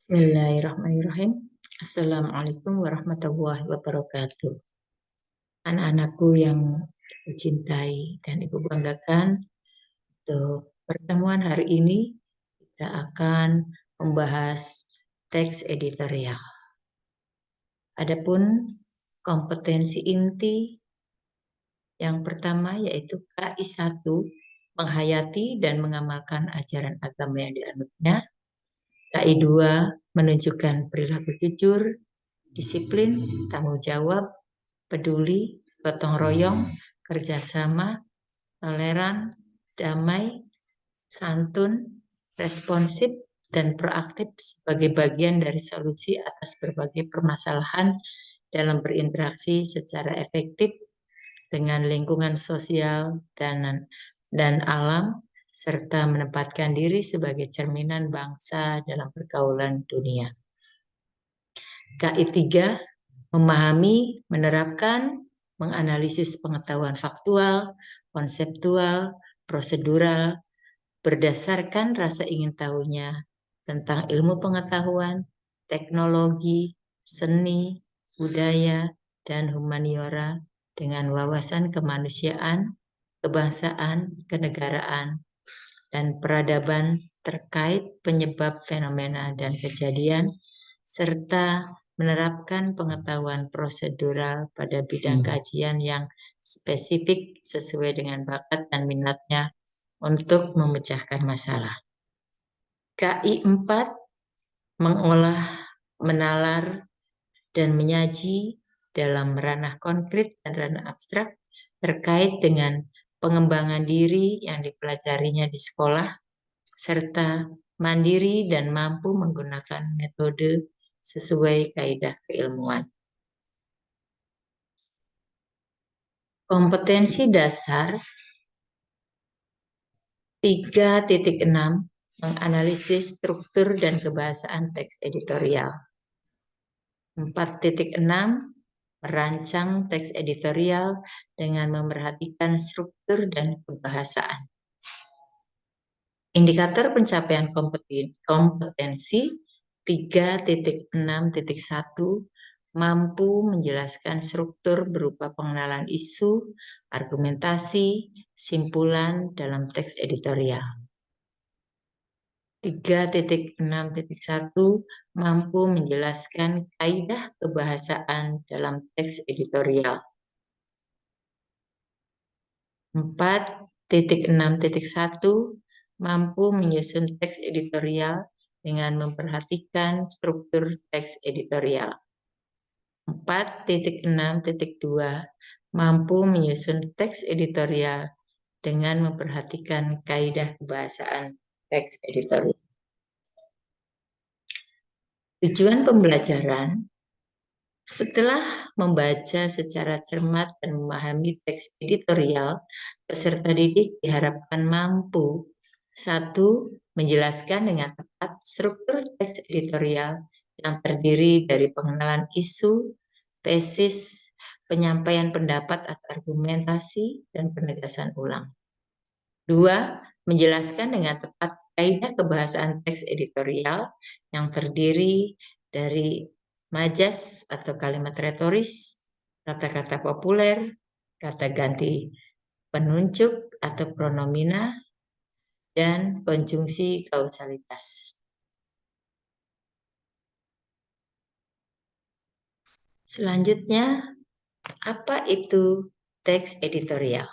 Bismillahirrahmanirrahim. Assalamualaikum warahmatullahi wabarakatuh. Anak-anakku yang dicintai dan Ibu banggakan, untuk pertemuan hari ini kita akan membahas teks editorial. Adapun kompetensi inti yang pertama yaitu KI 1, menghayati dan mengamalkan ajaran agama yang dianutnya. KI 2, menunjukkan perilaku jujur, disiplin, tanggung jawab, peduli, gotong royong, kerjasama, toleran, damai, santun, responsif, dan proaktif sebagai bagian dari solusi atas berbagai permasalahan dalam berinteraksi secara efektif dengan lingkungan sosial dan alam, serta menempatkan diri sebagai cerminan bangsa dalam pergaulan dunia. KI 3, memahami, menerapkan, menganalisis pengetahuan faktual, konseptual, prosedural, berdasarkan rasa ingin tahunya tentang ilmu pengetahuan, teknologi, seni, budaya, dan humaniora dengan wawasan kemanusiaan, kebangsaan, kenegaraan, dan peradaban terkait penyebab fenomena dan kejadian, serta menerapkan pengetahuan prosedural pada bidang kajian yang spesifik sesuai dengan bakat dan minatnya untuk memecahkan masalah. KI 4, mengolah, menalar, dan menyaji dalam ranah konkret dan ranah abstrak terkait dengan pengembangan diri yang dipelajarinya di sekolah, serta mandiri dan mampu menggunakan metode sesuai kaidah keilmuan. Kompetensi dasar 3.6, menganalisis struktur dan kebahasaan teks editorial. 4.6, merancang teks editorial dengan memerhatikan struktur dan kebahasaan. Indikator pencapaian kompetensi 3.6.1, mampu menjelaskan struktur berupa pengenalan isu, argumentasi, simpulan dalam teks editorial. 3.6.1, mampu menjelaskan kaidah kebahasaan dalam teks editorial. 4.6.1, mampu menyusun teks editorial dengan memperhatikan struktur teks editorial. 4.6.2, mampu menyusun teks editorial dengan memperhatikan kaidah kebahasaan teks editorial. Tujuan pembelajaran: setelah membaca secara cermat dan memahami teks editorial, peserta didik diharapkan mampu: 1. Menjelaskan dengan tepat struktur teks editorial yang terdiri dari pengenalan isu, tesis, penyampaian pendapat atau argumentasi, dan penegasan ulang. 2. Menjelaskan dengan tepat kaidah kebahasaan teks editorial yang terdiri dari majas atau kalimat retoris, kata-kata populer, kata ganti penunjuk atau pronomina, dan konjungsi kausalitas. Selanjutnya, apa itu teks editorial?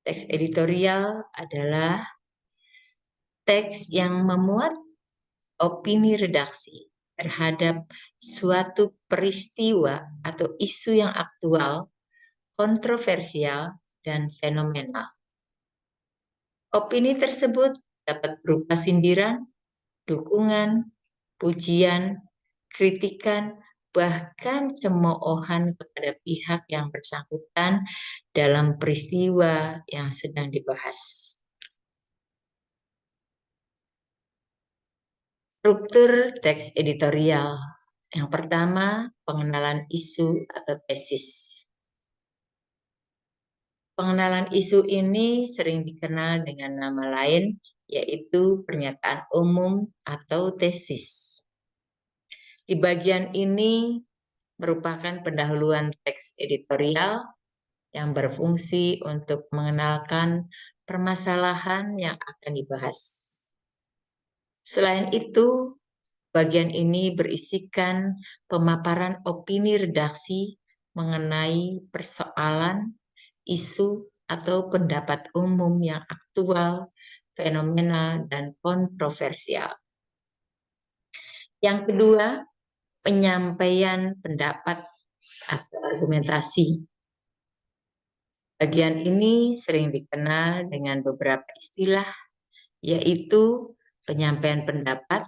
Teks editorial adalah teks yang memuat opini redaksi terhadap suatu peristiwa atau isu yang aktual, kontroversial, dan fenomenal. Opini tersebut dapat berupa sindiran, dukungan, pujian, kritikan, bahkan cemoohan kepada pihak yang bersangkutan dalam peristiwa yang sedang dibahas. Struktur teks editorial. Yang pertama, pengenalan isu atau tesis. Pengenalan isu ini sering dikenal dengan nama lain, yaitu pernyataan umum atau tesis. Di bagian ini merupakan pendahuluan teks editorial yang berfungsi untuk mengenalkan permasalahan yang akan dibahas. Selain itu, bagian ini berisikan pemaparan opini redaksi mengenai persoalan, isu, atau pendapat umum yang aktual, fenomenal, dan kontroversial. Yang kedua, penyampaian pendapat atau argumentasi. Bagian ini sering dikenal dengan beberapa istilah, yaitu penyampaian pendapat,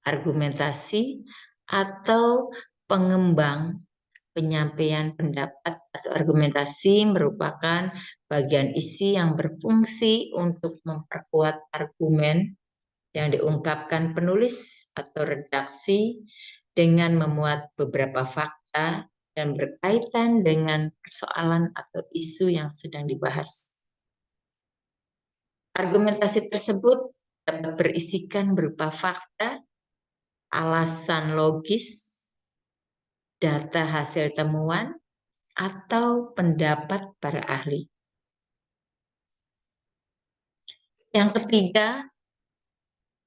argumentasi, atau pengembang. Penyampaian pendapat atau argumentasi merupakan bagian isi yang berfungsi untuk memperkuat argumen yang diungkapkan penulis atau redaksi dengan memuat beberapa fakta dan berkaitan dengan persoalan atau isu yang sedang dibahas. Argumentasi tersebut dapat berisikan berupa fakta, alasan logis, data hasil temuan, atau pendapat para ahli. Yang ketiga,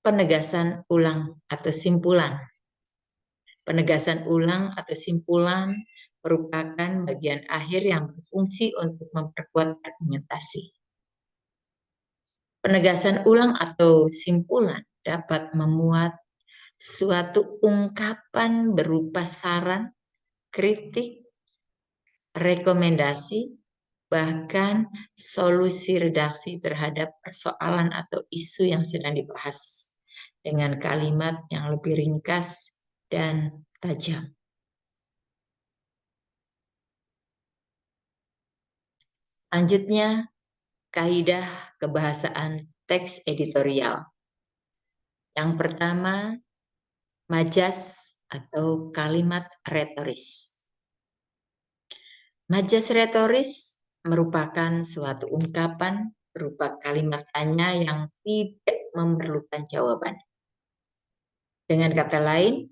penegasan ulang atau simpulan. Penegasan ulang atau simpulan merupakan bagian akhir yang berfungsi untuk memperkuat argumentasi. Penegasan ulang atau simpulan dapat memuat suatu ungkapan berupa saran, kritik, rekomendasi, bahkan solusi redaksi terhadap persoalan atau isu yang sedang dibahas dengan kalimat yang lebih ringkas dan tajam. Selanjutnya, kaidah kebahasaan teks editorial. Yang pertama, majas atau kalimat retoris. Majas retoris merupakan suatu ungkapan berupa kalimat tanya yang tidak memerlukan jawaban. Dengan kata lain,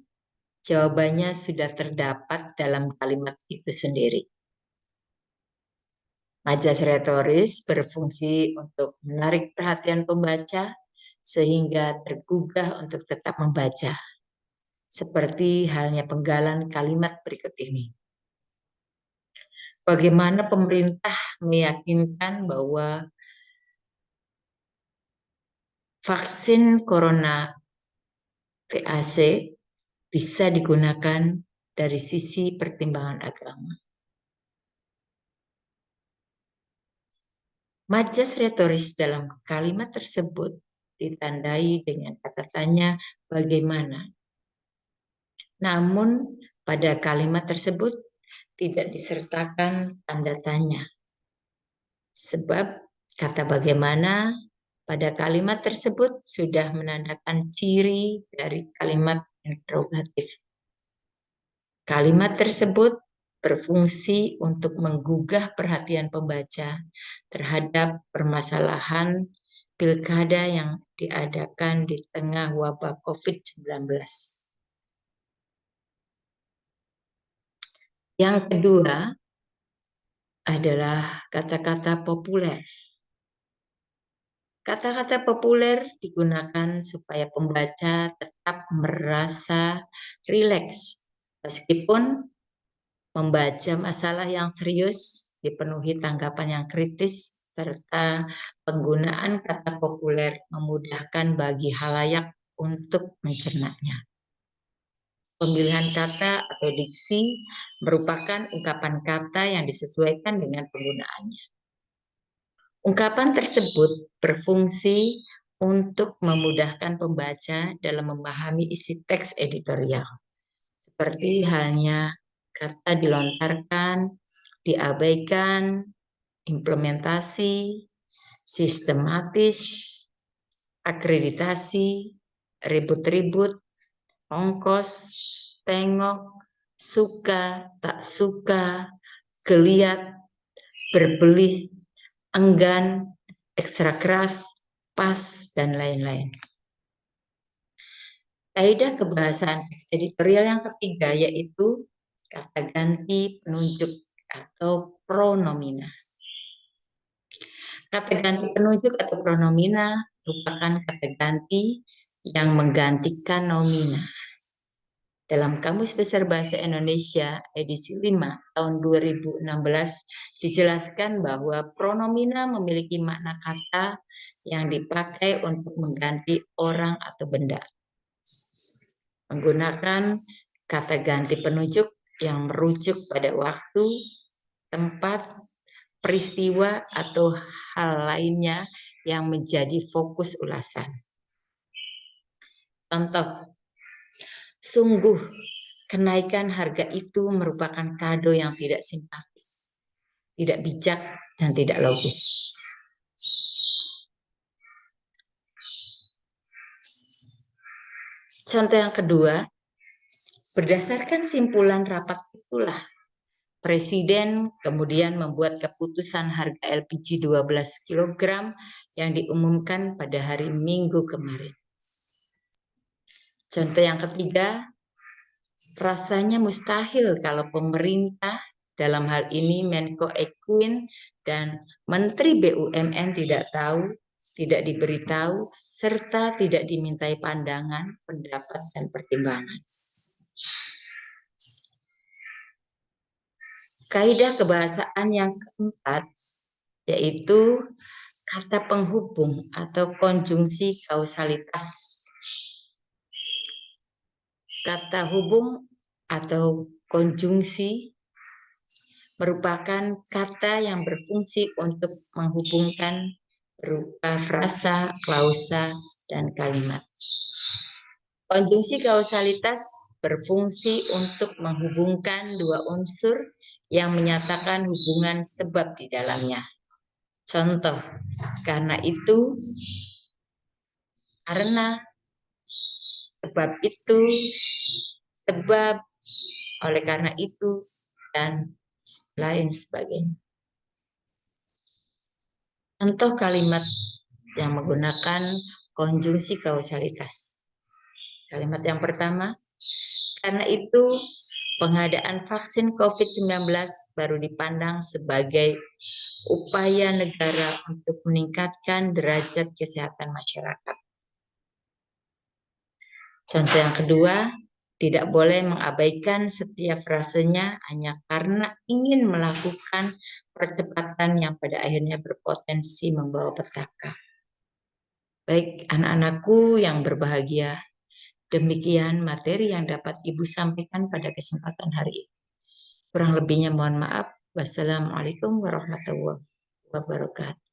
jawabannya sudah terdapat dalam kalimat itu sendiri. Majas retoris berfungsi untuk menarik perhatian pembaca sehingga tergugah untuk tetap membaca. Seperti halnya penggalan kalimat berikut ini. Bagaimana pemerintah meyakinkan bahwa vaksin corona VAC bisa digunakan dari sisi pertimbangan agama. Majas retoris dalam kalimat tersebut ditandai dengan kata tanya bagaimana. Namun pada kalimat tersebut tidak disertakan tanda tanya. Sebab kata bagaimana pada kalimat tersebut sudah menandakan ciri dari kalimat interrogatif. Kalimat tersebut berfungsi untuk menggugah perhatian pembaca terhadap permasalahan pilkada yang diadakan di tengah wabah COVID-19. Yang kedua adalah kata-kata populer. Kata-kata populer digunakan supaya pembaca tetap merasa rileks meskipun membaca masalah yang serius, dipenuhi tanggapan yang kritis, serta penggunaan kata populer memudahkan bagi halayak untuk mencernanya. Pemilihan kata atau diksi merupakan ungkapan kata yang disesuaikan dengan penggunaannya. Ungkapan tersebut berfungsi untuk memudahkan pembaca dalam memahami isi teks editorial. Seperti halnya kata dilontarkan, diabaikan, implementasi, sistematis, akreditasi, ribut-ribut, ongkos, tengok, suka, tak suka, geliat, berbelih, enggan, ekstra keras, pas, dan lain-lain. Kaidah kebahasaan editorial yang ketiga yaitu kata ganti penunjuk atau pronomina. Kata ganti penunjuk atau pronomina merupakan kata ganti yang menggantikan nomina. Dalam Kamus Besar Bahasa Indonesia edisi 5 tahun 2016 dijelaskan bahwa pronomina memiliki makna kata yang dipakai untuk mengganti orang atau benda. Menggunakan kata ganti penunjuk yang merujuk pada waktu, tempat, peristiwa, atau hal lainnya yang menjadi fokus ulasan. Contoh, sungguh kenaikan harga itu merupakan kado yang tidak simpatik, tidak bijak, dan tidak logis. Contoh yang kedua, berdasarkan simpulan rapat itulah Presiden kemudian membuat keputusan harga LPG 12 kg yang diumumkan pada hari Minggu kemarin. Contoh yang ketiga, rasanya mustahil kalau pemerintah, dalam hal ini Menko Equin dan Menteri BUMN tidak tahu, tidak diberitahu, serta tidak dimintai pandangan, pendapat, dan pertimbangan. Kaidah kebahasaan yang keempat yaitu kata penghubung atau konjungsi kausalitas. Kata hubung atau konjungsi merupakan kata yang berfungsi untuk menghubungkan berupa frasa, klausa, dan kalimat. Konjungsi kausalitas berfungsi untuk menghubungkan dua unsur yang menyatakan hubungan sebab di dalamnya. Contoh, karena itu, karena, sebab itu, sebab, oleh karena itu, dan lain sebagainya. Contoh kalimat yang menggunakan konjungsi kausalitas. Kalimat yang pertama, karena itu pengadaan vaksin COVID-19 baru dipandang sebagai upaya negara untuk meningkatkan derajat kesehatan masyarakat. Contoh yang kedua, tidak boleh mengabaikan setiap frasenya hanya karena ingin melakukan percepatan yang pada akhirnya berpotensi membawa petaka. Baik anak-anakku yang berbahagia, demikian materi yang dapat Ibu sampaikan pada kesempatan hari ini. Kurang lebihnya mohon maaf. Wassalamualaikum warahmatullahi wabarakatuh.